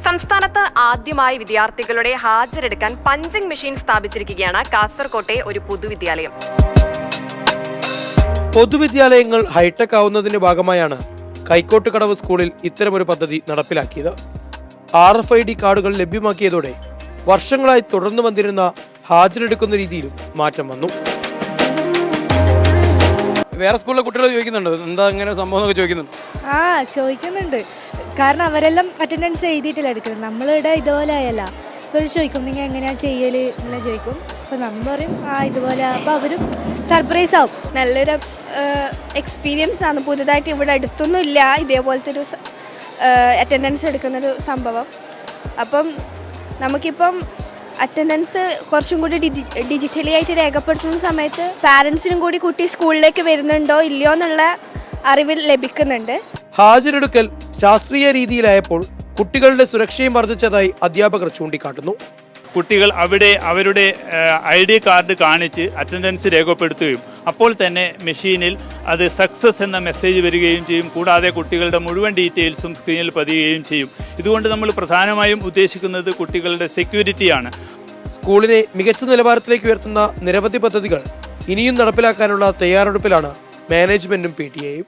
സംസ്ഥാനത്ത് ആദ്യമായി വിദ്യാർത്ഥികളുടെ ഹാജരെടുക്കാൻ പഞ്ചിംഗ് മെഷീൻ സ്ഥാപിച്ചിരിക്കുകയാണ് കാസർകോട്ടെ ഒരു പൊതുവിദ്യാലയം. പൊതുവിദ്യാലയങ്ങൾ ഹൈടെക് ആവുന്നതിന്റെ ഭാഗമായാണ് കൈക്കോട്ടുകടവ് സ്കൂളിൽ ഇത്തരമൊരു പദ്ധതി നടപ്പിലാക്കിയത്. RFID കാർഡുകൾ ലഭ്യമാക്കിയതോടെ വർഷങ്ങളായി തുടർന്നു വന്നിരുന്ന ഹാജരെടുക്കുന്ന രീതിയിലും മാറ്റം വന്നു. വേറെ സ്കൂളിലെ കുട്ടികൾ ചോദിക്കുന്നുണ്ടോ എന്താ അങ്ങനെ സംഭവം എന്നൊക്കെ ചോദിക്കുന്നുണ്ട്? ചോദിക്കുന്നുണ്ട്. കാരണം അവരെല്ലാം അറ്റൻഡൻസ് എഴുതിയിട്ടല്ല എടുക്കുന്നത്. നമ്മളിവിടെ ഇതുപോലെ ആയല്ല. ഇപ്പോൾ ചോദിക്കും നിങ്ങൾ എങ്ങനെയാണ് ചെയ്യൽ എല്ലാം ചോദിക്കും. അപ്പോൾ നമ്മൾ പറയും ഇതുപോലെ. അപ്പോൾ അവരും സർപ്രൈസ് ആവും. നല്ലൊരു എക്സ്പീരിയൻസ് ആണ്. പുതുതായിട്ട് ഇവിടെ അടുത്തൊന്നുമില്ല ഇതേപോലത്തെ ഒരു അറ്റൻഡൻസ് എടുക്കുന്നൊരു സംഭവം. അപ്പം നമുക്കിപ്പം അറ്റൻഡൻസ് കുറച്ചും കൂടി ഡിജിറ്റലി ആയിട്ട് രേഖപ്പെടുത്തുന്ന സമയത്ത് പാരൻസിനും കൂടി കുട്ടി സ്കൂളിലേക്ക് വരുന്നുണ്ടോ ഇല്ലയോ എന്നുള്ള അറിവ് ലഭിക്കുന്നുണ്ട്. ഹാജരെടുക്കൽ ശാസ്ത്രീയ രീതിയിലായപ്പോൾ കുട്ടികളുടെ സുരക്ഷയും വർദ്ധിച്ചതായി അധ്യാപകർ ചൂണ്ടിക്കാട്ടുന്നു. കുട്ടികൾ അവിടെ അവരുടെ ID കാർഡ് കാണിച്ച് അറ്റൻഡൻസ് രേഖപ്പെടുത്തുകയും അപ്പോൾ തന്നെ മെഷീനിൽ അത് സക്സസ് എന്ന മെസ്സേജ് വരികയും ചെയ്യും. കൂടാതെ കുട്ടികളുടെ മുഴുവൻ ഡീറ്റെയിൽസും സ്ക്രീനിൽ പതിയുകയും ചെയ്യും. ഇതുകൊണ്ട് നമ്മൾ പ്രധാനമായും ഉദ്ദേശിക്കുന്നത് കുട്ടികളുടെ സെക്യൂരിറ്റിയാണ്. സ്കൂളിനെ മികച്ച നിലവാരത്തിലേക്ക് ഉയർത്തുന്ന നിരവധി പദ്ധതികൾ ഇനിയും നടപ്പിലാക്കാനുള്ള തയ്യാറെടുപ്പിലാണ് മാനേജ്മെന്റും PTA യും.